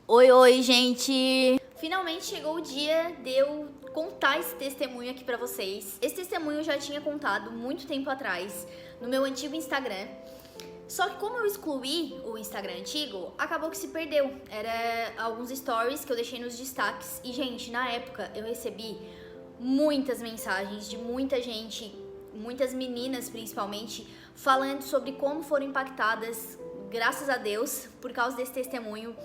Oi, oi, gente! Finalmente chegou o dia de eu contar esse testemunho aqui pra vocês. Esse testemunho eu já tinha contado muito tempo atrás no meu antigo Instagram. Só que como eu excluí o Instagram antigo, acabou que se perdeu. Era alguns stories que eu deixei nos destaques. E, gente, na época eu recebi muitas mensagens de muita gente, muitas meninas principalmente, falando sobre como foram impactadas, graças a Deus, por causa desse testemunho.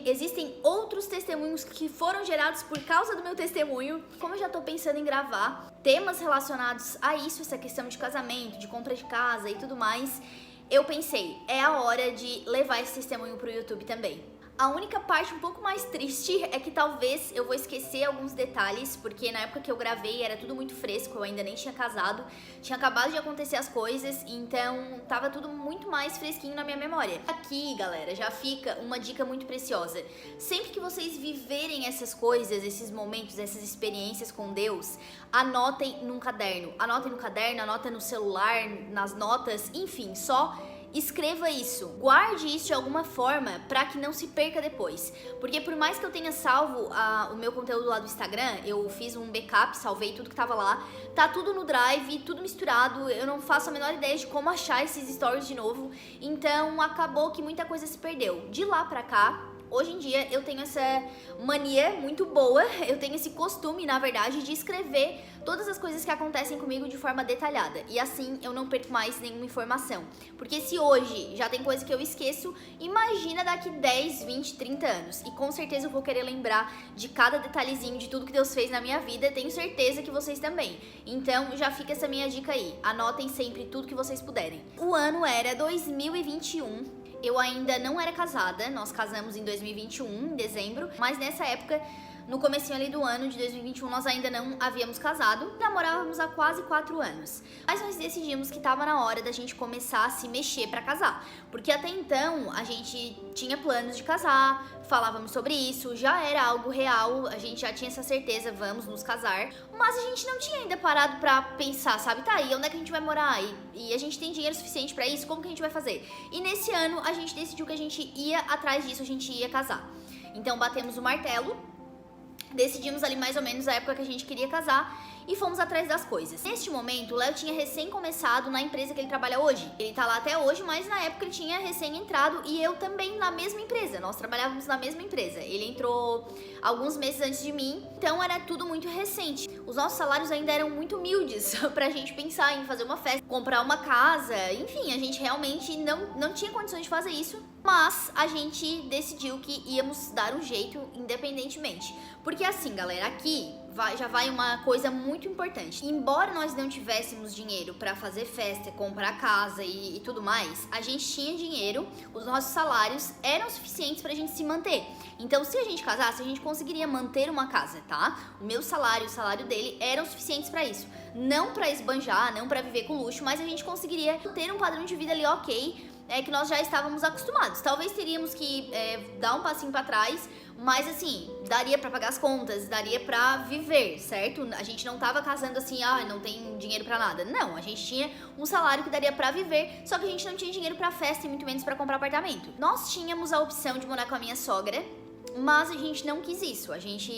Existem outros testemunhos que foram gerados por causa do meu testemunho. Como eu já tô pensando em gravar temas relacionados a isso, essa questão de casamento, de compra de casa e tudo mais, eu pensei, é a hora de levar esse testemunho pro YouTube também. A única parte um pouco mais triste é que talvez eu vou esquecer alguns detalhes, porque na época que eu gravei era tudo muito fresco, eu ainda nem tinha casado, tinha acabado de acontecer as coisas, então tava tudo muito mais fresquinho na minha memória. Aqui, galera, já fica uma dica muito preciosa. Sempre que vocês viverem essas coisas, esses momentos, essas experiências com Deus, anotem num caderno. Anotem no caderno, anotem no celular, nas notas, enfim, só escreva isso, guarde isso de alguma forma pra que não se perca depois. Porque por mais que eu tenha salvo o meu conteúdo lá do Instagram, eu fiz um backup, salvei tudo que tava lá, tá tudo no Drive, tudo misturado, eu não faço a menor ideia de como achar esses stories de novo, então acabou que muita coisa se perdeu. De lá pra cá, hoje em dia eu tenho essa mania muito boa, eu tenho esse costume, na verdade, de escrever todas as coisas que acontecem comigo de forma detalhada. E assim eu não perco mais nenhuma informação. Porque se hoje já tem coisa que eu esqueço, imagina daqui 10, 20, 30 anos. E com certeza eu vou querer lembrar de cada detalhezinho de tudo que Deus fez na minha vida. Tenho certeza que vocês também. Então já fica essa minha dica aí. Anotem sempre tudo que vocês puderem. O ano era 2021. Eu ainda não era casada, nós casamos em 2021, em dezembro, mas nessa época, no comecinho ali do ano de 2021, nós ainda não havíamos casado, namorávamos há quase 4 anos. Mas nós decidimos que estava na hora da gente começar a se mexer pra casar, porque até então a gente tinha planos de casar, falávamos sobre isso, já era algo real, a gente já tinha essa certeza, vamos nos casar, mas a gente não tinha ainda parado pra pensar, sabe, tá, e onde é que a gente vai morar? E a gente tem dinheiro suficiente pra isso? Como que a gente vai fazer? E nesse ano a gente decidiu que a gente ia atrás disso, a gente ia casar. Então batemos o martelo, decidimos ali mais ou menos a época que a gente queria casar e fomos atrás das coisas. Neste momento, o Léo tinha recém começado na empresa que ele trabalha hoje. Ele tá lá até hoje, mas na época ele tinha recém entrado e eu também na mesma empresa. Nós trabalhávamos na mesma empresa. Ele entrou alguns meses antes de mim, então era tudo muito recente. Os nossos salários ainda eram muito humildes pra gente pensar em fazer uma festa, comprar uma casa, enfim, a gente realmente não tinha condições de fazer isso, mas a gente decidiu que íamos dar um jeito independentemente. Porque assim, galera, aqui já vai uma coisa muito importante. Embora nós não tivéssemos dinheiro pra fazer festa, comprar casa e tudo mais, a gente tinha dinheiro, os nossos salários eram suficientes pra gente se manter. Então, se a gente casasse, a gente conseguiria manter uma casa, tá? O meu salário, o salário dele eram suficientes pra isso. Não pra esbanjar, não pra viver com luxo, mas a gente conseguiria ter um padrão de vida ali ok, que nós já estávamos acostumados. Talvez teríamos que dar um passinho pra trás, mas assim, daria pra pagar as contas, daria pra viver, certo? A gente não tava casando assim, não tem dinheiro pra nada. Não, a gente tinha um salário que daria pra viver, só que a gente não tinha dinheiro pra festa e muito menos pra comprar apartamento. Nós tínhamos a opção de morar com a minha sogra, mas a gente não quis isso, a gente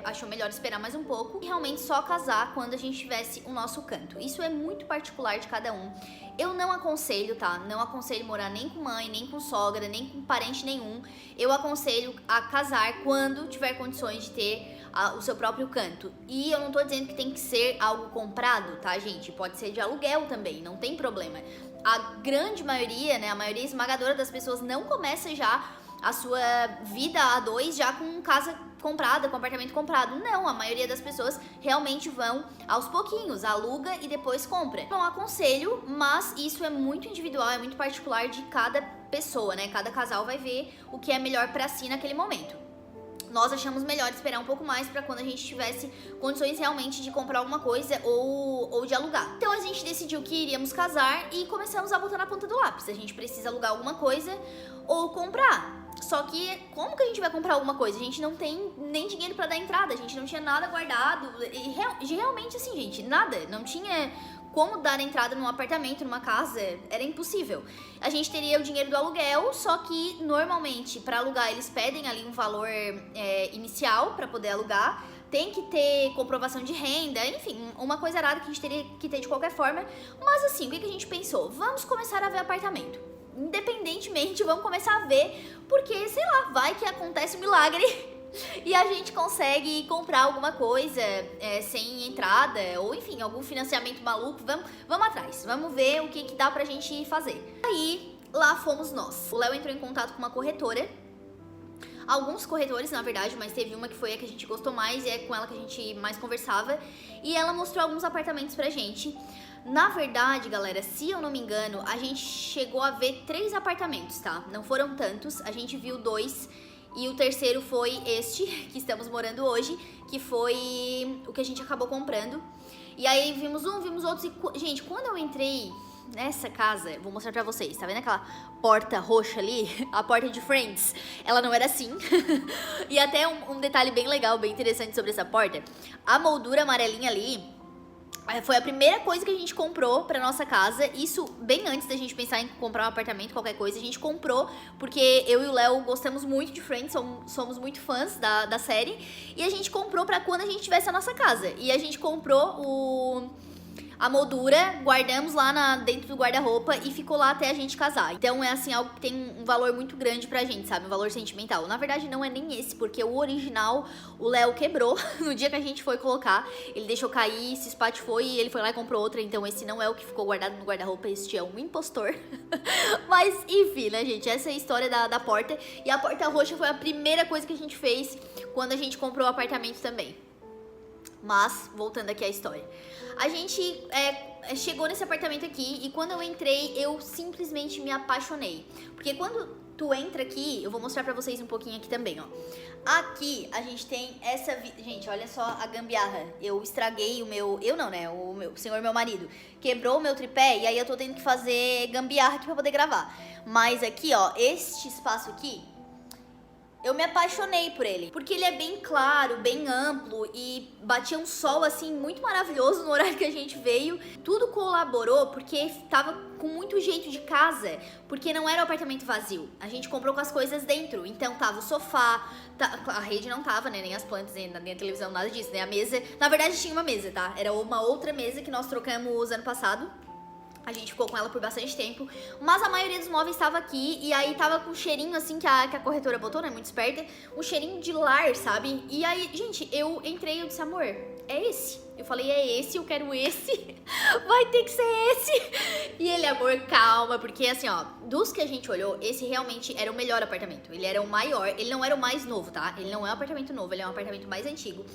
achou melhor esperar mais um pouco e realmente só casar quando a gente tivesse o nosso canto. Isso é muito particular de cada um. Eu não aconselho, tá? Não aconselho morar nem com mãe, nem com sogra, nem com parente nenhum. Eu aconselho a casar quando tiver condições de ter o seu próprio canto. E eu não tô dizendo que tem que ser algo comprado, tá, gente? Pode ser de aluguel também, não tem problema. A grande maioria, né, a maioria esmagadora das pessoas não começa já a sua vida a dois já com casa comprada, com apartamento comprado. Não, a maioria das pessoas realmente vão aos pouquinhos, aluga e depois compra. Não aconselho, mas isso é muito individual, é muito particular de cada pessoa, né? Cada casal vai ver o que é melhor pra si naquele momento. Nós achamos melhor esperar um pouco mais pra quando a gente tivesse condições realmente de comprar alguma coisa ou de alugar. Então a gente decidiu que iríamos casar e começamos a botar na ponta do lápis. A gente precisa alugar alguma coisa ou comprar. Só que, como que a gente vai comprar alguma coisa? A gente não tem nem dinheiro pra dar entrada, a gente não tinha nada guardado. E realmente, assim, gente, nada. Não tinha como dar entrada num apartamento, numa casa, era impossível. A gente teria o dinheiro do aluguel, só que, normalmente, pra alugar, eles pedem ali um valor inicial pra poder alugar. Tem que ter comprovação de renda, enfim, uma coisa arada que a gente teria que ter de qualquer forma. Mas, assim, o que a gente pensou? Vamos começar a ver apartamento. Independentemente, vamos começar a ver, porque, sei lá, vai que acontece um milagre e a gente consegue comprar alguma coisa sem entrada, ou enfim, algum financiamento maluco. Vamos atrás, vamos ver o que dá pra gente fazer. Aí, lá fomos nós. O Léo entrou em contato com uma corretora, alguns corretores, na verdade, mas teve uma que foi a que a gente gostou mais e é com ela que a gente mais conversava, e ela mostrou alguns apartamentos pra gente. Na verdade, galera, se eu não me engano, a gente chegou a ver 3 apartamentos, tá? Não foram tantos, a gente viu 2 e o terceiro foi este que estamos morando hoje, que foi o que a gente acabou comprando. E aí vimos um, vimos outros e, gente, quando eu entrei nessa casa, vou mostrar pra vocês, tá vendo aquela porta roxa ali? A porta de Friends, ela não era assim. E até um detalhe bem legal, bem interessante sobre essa porta, a moldura amarelinha ali foi a primeira coisa que a gente comprou pra nossa casa. Isso bem antes da gente pensar em comprar um apartamento, qualquer coisa. A gente comprou porque eu e o Léo gostamos muito de Friends, somos muito fãs da série. E a gente comprou pra quando a gente tivesse a nossa casa. E a gente comprou a moldura, guardamos lá dentro do guarda-roupa e ficou lá até a gente casar. Então é assim, algo que tem um valor muito grande pra gente, sabe? Um valor sentimental. Na verdade não é nem esse, porque o original o Léo quebrou no dia que a gente foi colocar. Ele deixou cair, se espatifou e ele foi lá e comprou outra. Então esse não é o que ficou guardado no guarda-roupa, este é um impostor. Mas enfim, né, gente? Essa é a história da porta. E a porta roxa foi a primeira coisa que a gente fez quando a gente comprou o apartamento também. Mas, voltando aqui à história, a gente chegou nesse apartamento aqui e quando eu entrei, eu simplesmente me apaixonei. Porque quando tu entra aqui, eu vou mostrar pra vocês um pouquinho aqui também, ó. Aqui a gente tem essa... Gente, olha só a gambiarra. Eu estraguei o meu... Eu não, né? O senhor, meu marido, quebrou o meu tripé e aí eu tô tendo que fazer gambiarra aqui pra poder gravar. Mas aqui, ó, este espaço aqui, eu me apaixonei por ele, porque ele é bem claro, bem amplo e batia um sol assim muito maravilhoso no horário que a gente veio. Tudo colaborou porque tava com muito jeito de casa, porque não era um apartamento vazio. A gente comprou com as coisas dentro, então tava o sofá, a rede não tava, né, nem as plantas, nem a televisão, nada disso, né, a mesa. Na verdade tinha uma mesa, tá? Era uma outra mesa que nós trocamos ano passado. A gente ficou com ela por bastante tempo, mas a maioria dos móveis estava aqui e aí tava com um cheirinho assim que a corretora botou, né, muito esperta, um cheirinho de lar, sabe? E aí, gente, eu entrei e eu disse, amor, é esse. Eu falei, é esse, eu quero esse, vai ter que ser esse. E ele, amor, calma, porque assim, ó, dos que a gente olhou, esse realmente era o melhor apartamento. Ele era o maior, ele não era o mais novo, tá? Ele não é um apartamento novo, ele é um apartamento mais antigo.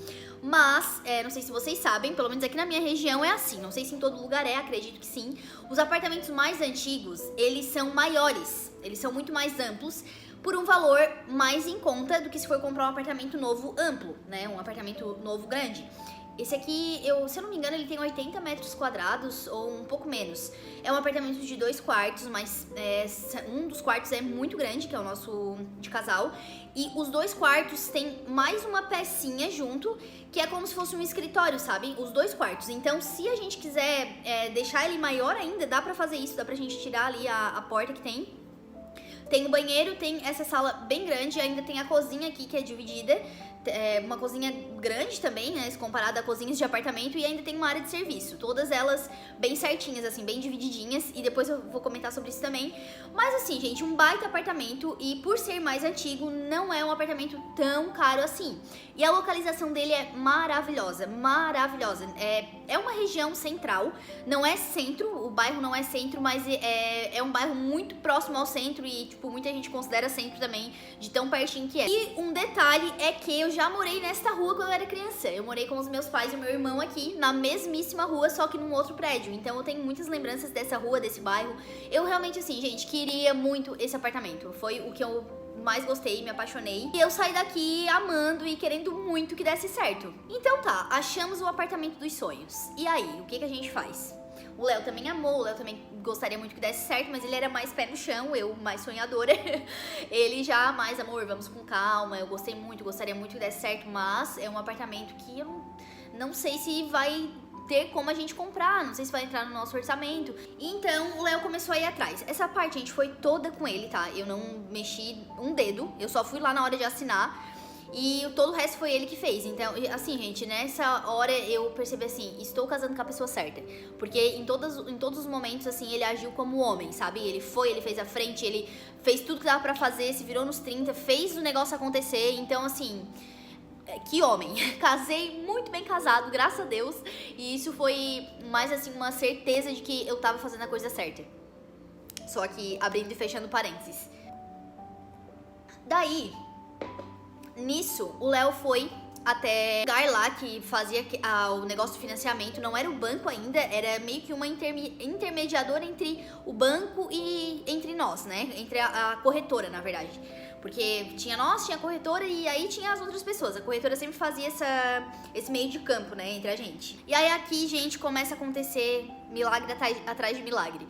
Mas, não sei se vocês sabem, pelo menos aqui na minha região é assim, não sei se em todo lugar acredito que sim. Os apartamentos mais antigos, eles são maiores, eles são muito mais amplos, por um valor mais em conta do que se for comprar um apartamento novo amplo, né? Um apartamento novo grande. Esse aqui, se eu não me engano, ele tem 80 metros quadrados ou um pouco menos. É um apartamento de 2 quartos, mas um dos quartos é muito grande, que é o nosso de casal. E os 2 quartos tem mais uma pecinha junto, que é como se fosse um escritório, sabe? Os 2 quartos. Então, se a gente quiser deixar ele maior ainda, dá pra fazer isso. Dá pra gente tirar ali a porta que tem. Tem o banheiro, tem essa sala bem grande, ainda tem a cozinha aqui que é dividida. Uma cozinha grande também, né, se comparada a cozinhas de apartamento, e ainda tem uma área de serviço, todas elas bem certinhas, assim, bem divididinhas, e depois eu vou comentar sobre isso também. Mas assim, gente, um baita apartamento, e por ser mais antigo, não é um apartamento tão caro assim. E a localização dele é maravilhosa, maravilhosa. É uma região central, não é centro, o bairro não é centro, mas é um bairro muito próximo ao centro, e tipo, muita gente considera centro também, de tão pertinho que é. E um detalhe é que eu já morei nesta rua quando eu era criança. Eu morei com os meus pais e o meu irmão aqui, na mesmíssima rua, só que num outro prédio. Então eu tenho muitas lembranças dessa rua, desse bairro. Eu realmente, assim, gente, queria muito esse apartamento. Foi o que eu mais gostei, me apaixonei. E eu saí daqui amando e querendo muito que desse certo. Então tá, achamos o apartamento dos sonhos. E aí, o que a gente faz? O Léo também amou, o Léo também gostaria muito que desse certo, mas ele era mais pé no chão, eu mais sonhadora. Ele já mais, amor, vamos com calma, eu gostei muito, gostaria muito que desse certo, mas é um apartamento que eu não sei se vai ter como a gente comprar, não sei se vai entrar no nosso orçamento. Então o Léo começou a ir atrás. Essa parte a gente foi toda com ele, tá? Eu não mexi um dedo, eu só fui lá na hora de assinar. E todo o resto foi ele que fez. Então, assim, gente, nessa hora eu percebi assim, estou casando com a pessoa certa. Porque em todos os momentos, assim, ele agiu como homem, sabe? Ele fez a frente, ele fez tudo que dava pra fazer, se virou nos 30, fez o negócio acontecer. Então, assim, que homem. Casei muito bem casado, graças a Deus. E isso foi mais, assim, uma certeza de que eu tava fazendo a coisa certa. Só que abrindo e fechando parênteses. Daí... Nisso, o Léo foi até o lugar lá que fazia o negócio de financiamento. Não era o banco ainda, era meio que uma intermediadora entre o banco e entre nós, né? Entre a corretora, na verdade. Porque tinha nós, tinha a corretora e aí tinha as outras pessoas. A corretora sempre fazia esse meio de campo, né, entre a gente. E aí aqui, gente, começa a acontecer milagre atrás de milagre.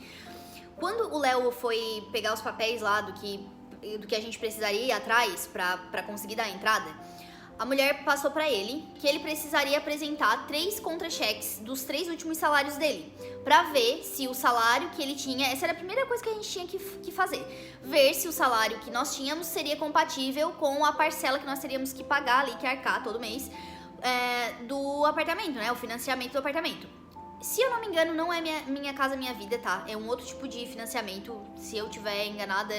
Quando o Léo foi pegar os papéis lá do que a gente precisaria ir atrás pra conseguir dar a entrada, a mulher passou pra ele que ele precisaria apresentar 3 contra-cheques dos 3 últimos salários dele, pra ver se o salário que ele tinha, essa era a primeira coisa que a gente tinha que fazer, ver se o salário que nós tínhamos seria compatível com a parcela que nós teríamos que pagar ali, que arcar todo mês, do apartamento, né, o financiamento do apartamento. Se eu não me engano, não é Minha Casa Minha Vida, tá? É um outro tipo de financiamento. Se eu tiver enganada,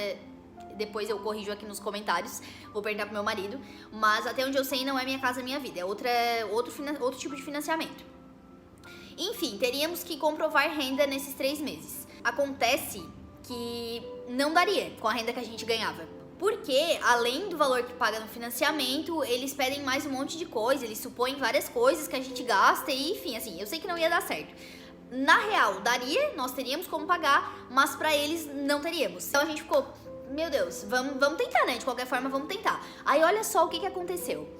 depois eu corrijo aqui nos comentários, vou perguntar pro meu marido. Mas até onde eu sei, não é Minha Casa Minha Vida, é outro tipo de financiamento. Enfim, teríamos que comprovar renda nesses 3 meses. Acontece que não daria com a renda que a gente ganhava. Porque, além do valor que paga no financiamento, eles pedem mais um monte de coisa, eles supõem várias coisas que a gente gasta e, enfim, assim, eu sei que não ia dar certo. Na real, daria, nós teríamos como pagar, mas pra eles não teríamos. Então a gente ficou, meu Deus, vamos tentar, né? De qualquer forma, vamos tentar. Aí olha só o que aconteceu.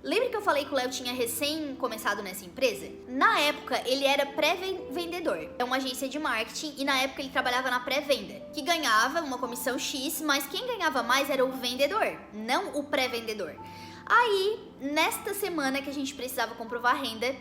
Lembra que eu falei que o Léo tinha recém começado nessa empresa? Na época, ele era pré-vendedor. É uma agência de marketing e na época ele trabalhava na pré-venda, que ganhava uma comissão X, mas quem ganhava mais era o vendedor, não o pré-vendedor. Aí, nesta semana que a gente precisava comprovar a renda,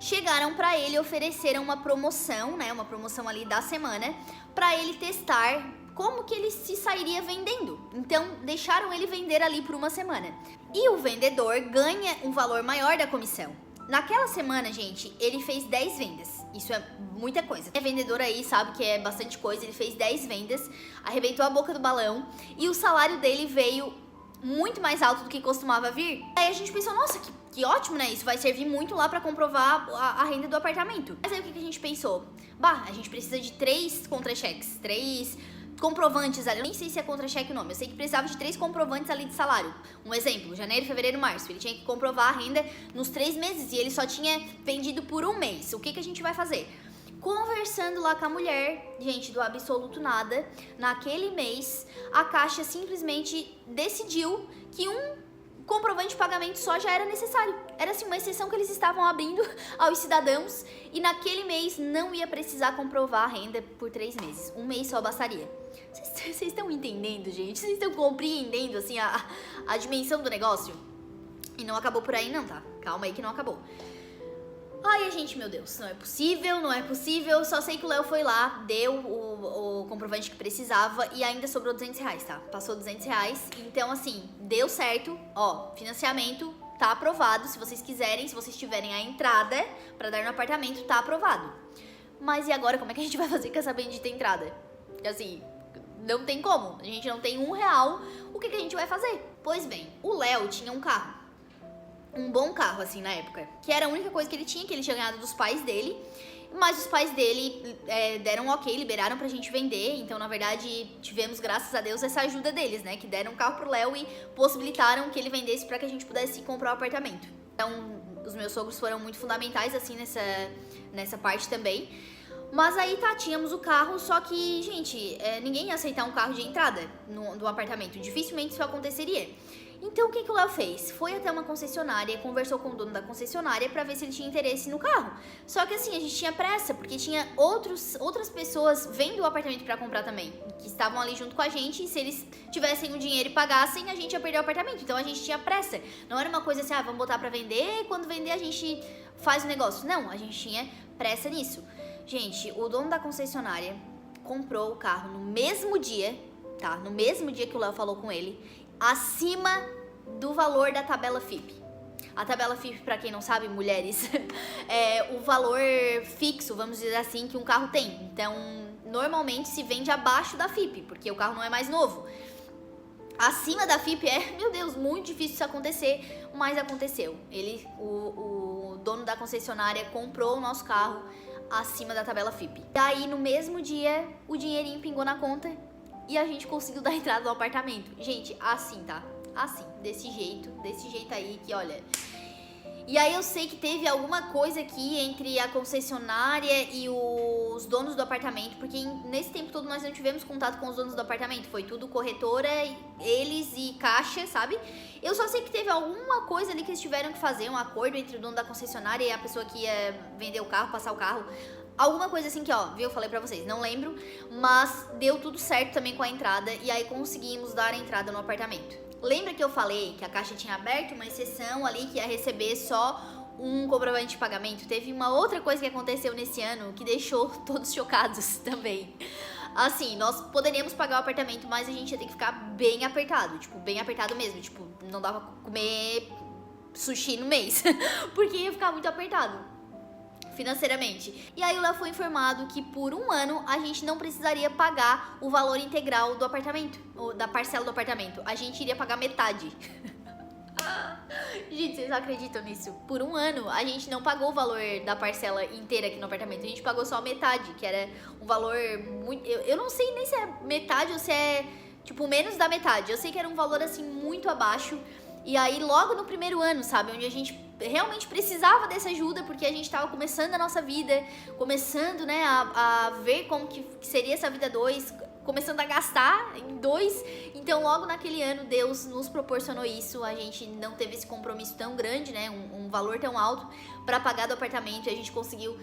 chegaram pra ele e ofereceram uma promoção, né? Uma promoção ali da semana, pra ele testar como que ele se sairia vendendo. Então, deixaram ele vender ali por uma semana. E o vendedor ganha um valor maior da comissão. Naquela semana, gente, ele fez 10 vendas. Isso é muita coisa. É vendedor aí, sabe que é bastante coisa. Ele fez 10 vendas, arrebentou a boca do balão e o salário dele veio muito mais alto do que costumava vir. Aí a gente pensou, nossa, que ótimo, né? Isso vai servir muito lá pra comprovar a renda do apartamento. Mas aí o que a gente pensou? A gente precisa de 3 contra-cheques, 3 comprovantes ali, eu nem sei se é contra-cheque o nome, eu sei que precisava de 3 comprovantes ali de salário. Um exemplo, janeiro, fevereiro, março, ele tinha que comprovar a renda nos 3 meses e ele só tinha vendido por um mês. O que a gente vai fazer? Conversando lá com a mulher, gente, do absoluto nada, naquele mês, a Caixa simplesmente decidiu que um comprovante de pagamento só já era necessário. Era assim, uma exceção que eles estavam abrindo aos cidadãos e naquele mês não ia precisar comprovar a renda por 3 meses. Um mês só bastaria. Vocês estão entendendo, gente? Vocês estão compreendendo, assim, a dimensão do negócio? E não acabou por aí não, tá? Calma aí que não acabou. Ai, gente, meu Deus, não é possível, não é possível. Só sei que o Léo foi lá, deu o comprovante que precisava e ainda sobrou R$200, tá? Passou R$200, então assim, deu certo. Ó, financiamento tá aprovado, se vocês quiserem, se vocês tiverem a entrada pra dar no apartamento, tá aprovado. Mas e agora, como é que a gente vai fazer com essa bendita entrada? Assim, não tem como, a gente não tem R$1, o que a gente vai fazer? Pois bem, o Léo tinha um carro. Um bom carro, assim, na época. Que era a única coisa que ele tinha ganhado dos pais dele. Mas os pais dele deram ok, liberaram pra gente vender. Então, na verdade, tivemos, graças a Deus, essa ajuda deles, né? Que deram um carro pro Léo e possibilitaram que ele vendesse pra que a gente pudesse comprar o apartamento. Então, os meus sogros foram muito fundamentais, assim, nessa parte também. Mas aí tá, tínhamos o carro, só que, gente, ninguém ia aceitar um carro de entrada do apartamento. Dificilmente isso aconteceria. Então o que o Léo fez? Foi até uma concessionária, conversou com o dono da concessionária pra ver se ele tinha interesse no carro. Só que assim, a gente tinha pressa, porque tinha outras pessoas vendo o apartamento pra comprar também, que estavam ali junto com a gente, e se eles tivessem o dinheiro e pagassem, a gente ia perder o apartamento. Então a gente tinha pressa. Não era uma coisa assim, vamos botar pra vender, e quando vender a gente faz o negócio. Não, a gente tinha pressa nisso. Gente, o dono da concessionária comprou o carro no mesmo dia, tá? No mesmo dia que o Léo falou com ele, acima do valor da tabela FIP. A tabela FIP, pra quem não sabe, mulheres, é o valor fixo, vamos dizer assim, que um carro tem. Então, normalmente se vende abaixo da FIP, porque o carro não é mais novo. Acima da FIP meu Deus, muito difícil isso acontecer, mas aconteceu. O dono da concessionária comprou o nosso carro acima da tabela FIP. E aí, no mesmo dia, o dinheirinho pingou na conta e a gente conseguiu dar entrada no apartamento. Gente, assim, tá? Assim, desse jeito aí que, olha... E aí eu sei que teve alguma coisa aqui entre a concessionária e os donos do apartamento, porque nesse tempo todo nós não tivemos contato com os donos do apartamento. Foi tudo corretora, eles e caixa, sabe? Eu só sei que teve alguma coisa ali que eles tiveram que fazer, um acordo entre o dono da concessionária e a pessoa que ia vender o carro, passar o carro. Alguma coisa assim que, viu? Eu falei pra vocês, não lembro, mas deu tudo certo também com a entrada e aí conseguimos dar a entrada no apartamento. Lembra que eu falei que a Caixa tinha aberto uma exceção ali que ia receber só um comprovante de pagamento? Teve uma outra coisa que aconteceu nesse ano que deixou todos chocados também. Assim, nós poderíamos pagar o apartamento, mas a gente ia ter que ficar bem apertado, tipo, bem apertado mesmo. Tipo, não dava pra comer sushi no mês, porque ia ficar muito apertado financeiramente. E aí o Léo foi informado que por um ano a gente não precisaria pagar o valor integral do apartamento, ou da parcela do apartamento. A gente iria pagar metade. Gente, vocês acreditam nisso? Por um ano a gente não pagou o valor da parcela inteira aqui no apartamento. A gente pagou só metade, que era um valor muito... Eu não sei nem se é metade ou se é, tipo, menos da metade. Eu sei que era um valor, assim, muito abaixo. E aí, logo no primeiro ano, sabe? Onde a gente realmente precisava dessa ajuda, porque a gente tava começando a nossa vida, começando, né, a ver como que seria essa vida dois, começando a gastar em dois. Então, logo naquele ano, Deus nos proporcionou isso. A gente não teve esse compromisso tão grande, né, um valor tão alto para pagar do apartamento. E a gente conseguiu,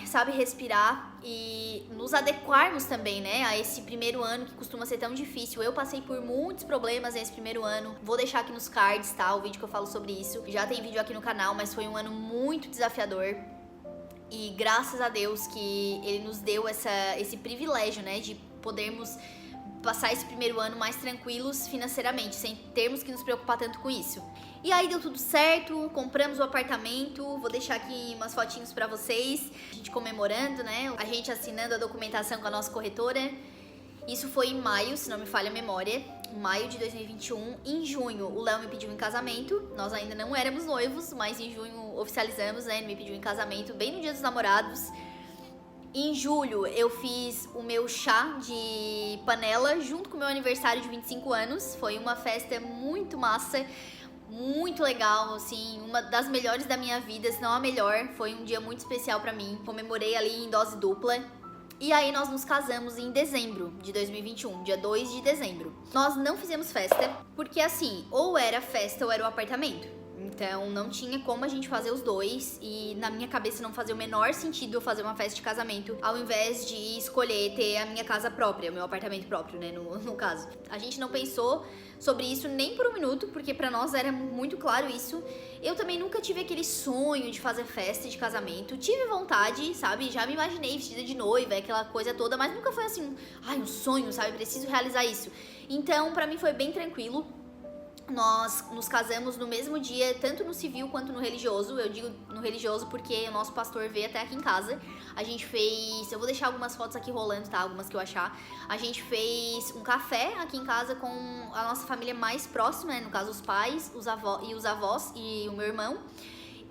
sabe, respirar e nos adequarmos também, né, a esse primeiro ano que costuma ser tão difícil. Eu passei por muitos problemas nesse primeiro ano. Vou deixar aqui nos cards, tá, o vídeo que eu falo sobre isso. Já tem vídeo aqui no canal, mas foi um ano muito desafiador. E graças a Deus que Ele nos deu esse privilégio, né, de podermos passar esse primeiro ano mais tranquilos financeiramente, sem termos que nos preocupar tanto com isso. E aí deu tudo certo, compramos o apartamento, vou deixar aqui umas fotinhos pra vocês, a gente comemorando, né, a gente assinando a documentação com a nossa corretora. Isso foi em maio, se não me falha a memória, maio de 2021. Em junho, o Léo me pediu em casamento, nós ainda não éramos noivos, mas em junho oficializamos, né, ele me pediu em casamento, bem no dia dos namorados. Em julho, eu fiz o meu chá de panela junto com o meu aniversário de 25 anos. Foi uma festa muito massa, muito legal, assim, uma das melhores da minha vida, se não a melhor. Foi um dia muito especial pra mim. Comemorei ali em dose dupla. E aí nós nos casamos em dezembro de 2021, dia 2 de dezembro. Nós não fizemos festa, porque assim, ou era festa ou era o apartamento. Então não tinha como a gente fazer os dois e na minha cabeça não fazia o menor sentido eu fazer uma festa de casamento ao invés de escolher ter a minha casa própria, o meu apartamento próprio, né, no caso. A gente não pensou sobre isso nem por um minuto, porque pra nós era muito claro isso. Eu também nunca tive aquele sonho de fazer festa de casamento. Tive vontade, sabe? Já me imaginei vestida de noiva, aquela coisa toda, mas nunca foi assim, um sonho, sabe? Preciso realizar isso. Então, pra mim foi bem tranquilo. Nós nos casamos no mesmo dia, tanto no civil quanto no religioso. Eu digo no religioso porque o nosso pastor veio até aqui em casa. A gente fez... Eu vou deixar algumas fotos aqui rolando, tá? Algumas que eu achar. A gente fez um café aqui em casa com a nossa família mais próxima, né? No caso, os pais, os avós e o meu irmão.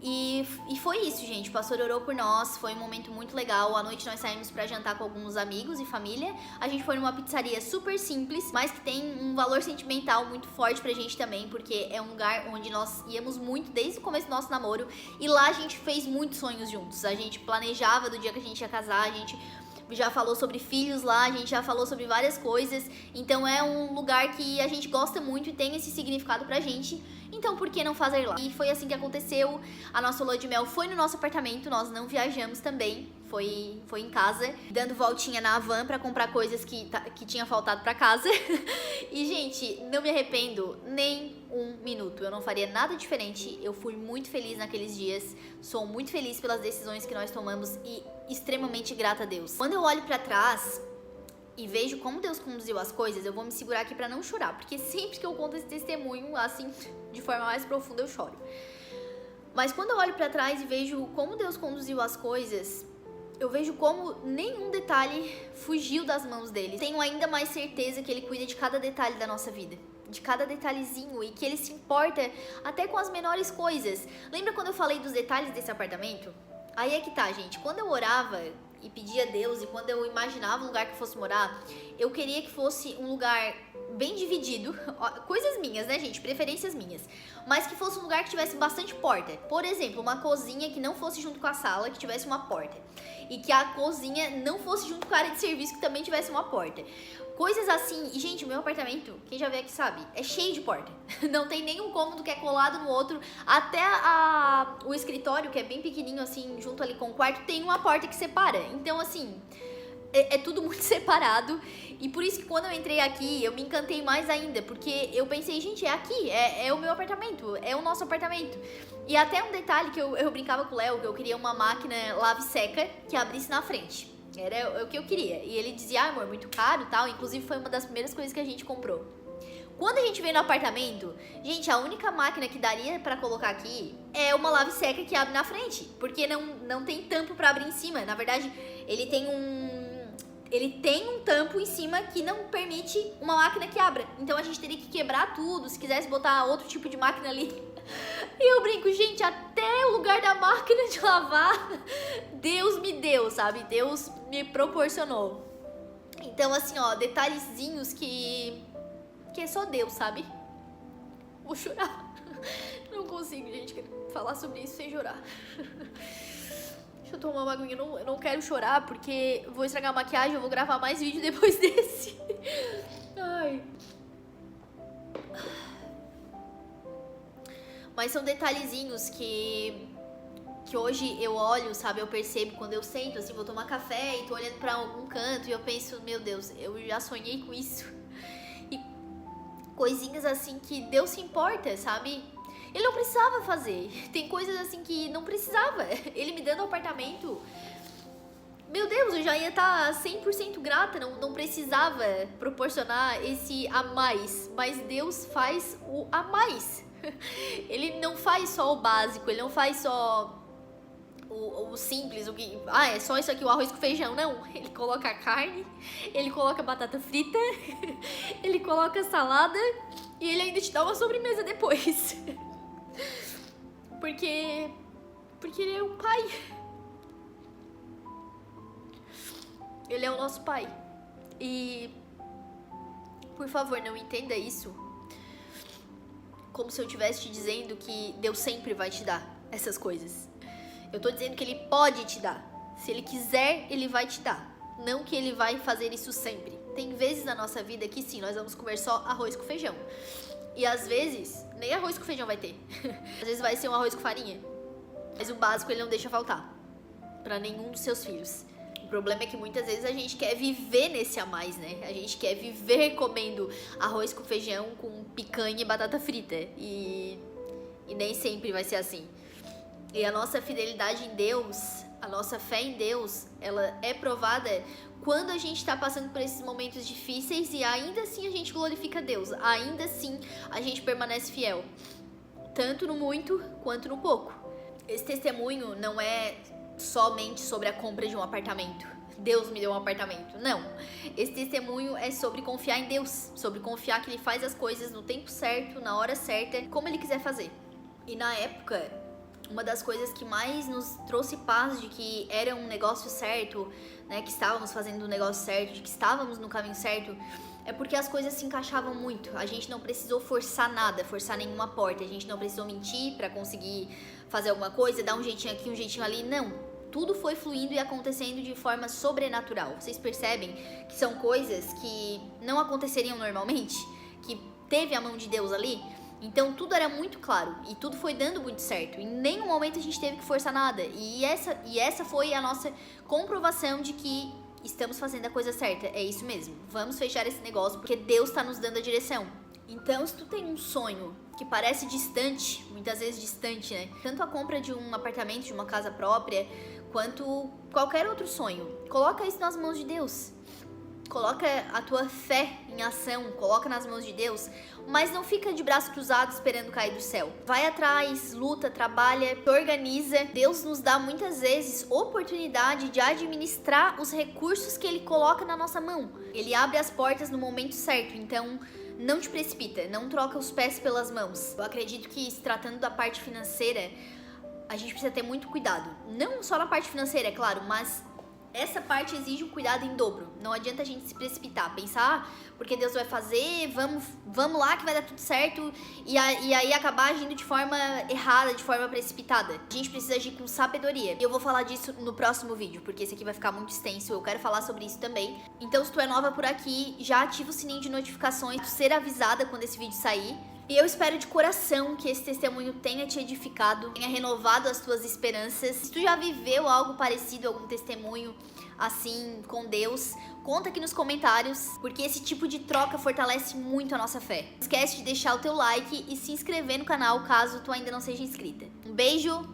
E foi isso, gente. O pastor orou por nós, foi um momento muito legal. À noite nós saímos pra jantar com alguns amigos e família. A gente foi numa pizzaria super simples, mas que tem um valor sentimental muito forte pra gente também, porque é um lugar onde nós íamos muito desde o começo do nosso namoro. E lá a gente fez muitos sonhos juntos. A gente planejava do dia que a gente ia casar, a gente já falou sobre filhos lá, a gente já falou sobre várias coisas. Então é um lugar que a gente gosta muito e tem esse significado pra gente. Então por que não fazer lá? E foi assim que aconteceu. A nossa lua de mel foi no nosso apartamento, nós não viajamos também. Foi em casa, dando voltinha na van pra comprar coisas que tinha faltado pra casa. E, gente, não me arrependo nem um minuto. Eu não faria nada diferente. Eu fui muito feliz naqueles dias. Sou muito feliz pelas decisões que nós tomamos e extremamente grata a Deus. Quando eu olho pra trás e vejo como Deus conduziu as coisas, eu vou me segurar aqui pra não chorar, porque sempre que eu conto esse testemunho, assim, de forma mais profunda, eu choro. Mas quando eu olho pra trás e vejo como Deus conduziu as coisas, eu vejo como nenhum detalhe fugiu das mãos dele. Tenho ainda mais certeza que ele cuida de cada detalhe da nossa vida, de cada detalhezinho, e que ele se importa até com as menores coisas. Lembra quando eu falei dos detalhes desse apartamento? Aí é que tá, gente. Quando eu orava e pedia a Deus, e quando eu imaginava o lugar que eu fosse morar, eu queria que fosse um lugar bem dividido, coisas minhas, né, gente, preferências minhas, mas que fosse um lugar que tivesse bastante porta. Por exemplo, uma cozinha que não fosse junto com a sala, que tivesse uma porta, e que a cozinha não fosse junto com a área de serviço, que também tivesse uma porta. Coisas assim. E, gente, o meu apartamento, quem já veio aqui sabe, é cheio de porta. Não tem nenhum cômodo que é colado no outro. Até o escritório, que é bem pequenininho, assim, junto ali com o quarto, tem uma porta que separa. Então, assim, é tudo muito separado. E por isso que quando eu entrei aqui, eu me encantei mais ainda. Porque eu pensei, gente, é aqui, é o meu apartamento, é o nosso apartamento. E até um detalhe que eu brincava com o Léo, que eu queria uma máquina lave-seca que abrisse na frente. Era o que eu queria. E ele dizia, amor, muito caro e tal. Inclusive foi uma das primeiras coisas que a gente comprou. Quando a gente veio no apartamento, gente, a única máquina que daria pra colocar aqui é uma lave-seca que abre na frente. Porque não tem tampo pra abrir em cima. Na verdade, ele tem um tampo em cima que não permite uma máquina que abra. Então a gente teria que quebrar tudo. Se quisesse botar outro tipo de máquina ali. E eu brinco, gente, até o lugar da máquina de lavar, Deus me deu, sabe? Deus me proporcionou. Então, assim, ó, detalhezinhos que é só Deus, sabe? Vou chorar. Não consigo, gente, falar sobre isso sem chorar. Deixa eu tomar uma aguinha. Eu não quero chorar porque vou estragar a maquiagem. Eu vou gravar mais vídeo depois desse. Ai. Mas são detalhezinhos que hoje eu olho, sabe? Eu percebo quando eu sento, assim, vou tomar café e tô olhando pra algum canto e eu penso, meu Deus, eu já sonhei com isso. E coisinhas assim que Deus se importa, sabe? Ele não precisava fazer. Tem coisas assim que não precisava. Ele me dando um apartamento, meu Deus, eu já ia estar 100% grata. Não precisava proporcionar esse a mais. Mas Deus faz o a mais. Ele não faz só o básico, ele não faz só o simples, o que... Ah, é só isso aqui, o arroz com feijão. Não, ele coloca carne, ele coloca batata frita, ele coloca salada e ele ainda te dá uma sobremesa depois. Porque ele é um pai. Ele é o nosso pai. E, por favor, não entenda isso como se eu estivesse te dizendo que Deus sempre vai te dar essas coisas. Eu tô dizendo que Ele pode te dar. Se Ele quiser, Ele vai te dar. Não que Ele vai fazer isso sempre. Tem vezes na nossa vida que sim, nós vamos comer só arroz com feijão. E às vezes, nem arroz com feijão vai ter. Às vezes vai ser um arroz com farinha. Mas o básico Ele não deixa faltar pra nenhum dos seus filhos. O problema é que muitas vezes a gente quer viver nesse a mais, né? A gente quer viver comendo arroz com feijão, com picanha e batata frita. E nem sempre vai ser assim. E a nossa fidelidade em Deus, a nossa fé em Deus, ela é provada quando a gente está passando por esses momentos difíceis e ainda assim a gente glorifica Deus. Ainda assim a gente permanece fiel. Tanto no muito quanto no pouco. Esse testemunho não é somente sobre a compra de um apartamento. Deus me deu um apartamento. Não. Esse testemunho é sobre confiar em Deus. Sobre confiar que Ele faz as coisas no tempo certo, na hora certa, como Ele quiser fazer. E na época uma das coisas que mais nos trouxe paz de que era um negócio certo, né, que estávamos fazendo o negócio certo, de que estávamos no caminho certo, é porque as coisas se encaixavam muito. A gente não precisou forçar nada, forçar nenhuma porta. A gente não precisou mentir pra conseguir fazer alguma coisa, dar um jeitinho aqui, um jeitinho ali. Não. Tudo foi fluindo e acontecendo de forma sobrenatural. Vocês percebem que são coisas que não aconteceriam normalmente? Que teve a mão de Deus ali? Então tudo era muito claro e tudo foi dando muito certo. Em nenhum momento a gente teve que forçar nada. E essa foi a nossa comprovação de que estamos fazendo a coisa certa. É isso mesmo. Vamos fechar esse negócio porque Deus está nos dando a direção. Então, se tu tem um sonho que parece distante, muitas vezes distante, né? Tanto a compra de um apartamento, de uma casa própria, quanto qualquer outro sonho, coloca isso nas mãos de Deus. Coloca a tua fé em ação, coloca nas mãos de Deus, mas não fica de braço cruzado esperando cair do céu. Vai atrás, luta, trabalha, organiza. Deus nos dá muitas vezes oportunidade de administrar os recursos que Ele coloca na nossa mão. Ele abre as portas no momento certo, então não te precipita, não troca os pés pelas mãos. Eu acredito que, se tratando da parte financeira, a gente precisa ter muito cuidado. Não só na parte financeira, é claro, mas essa parte exige um cuidado em dobro. Não adianta a gente se precipitar, pensar, porque Deus vai fazer, vamos lá que vai dar tudo certo, e aí acabar agindo de forma errada, de forma precipitada. A gente precisa agir com sabedoria. E eu vou falar disso no próximo vídeo, porque esse aqui vai ficar muito extenso, eu quero falar sobre isso também. Então, se tu é nova por aqui, já ativa o sininho de notificações para ser avisada quando esse vídeo sair. E eu espero de coração que esse testemunho tenha te edificado, tenha renovado as tuas esperanças. Se tu já viveu algo parecido, algum testemunho assim com Deus, conta aqui nos comentários, porque esse tipo de troca fortalece muito a nossa fé. Não esquece de deixar o teu like e se inscrever no canal caso tu ainda não seja inscrita. Um beijo,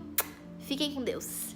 fiquem com Deus.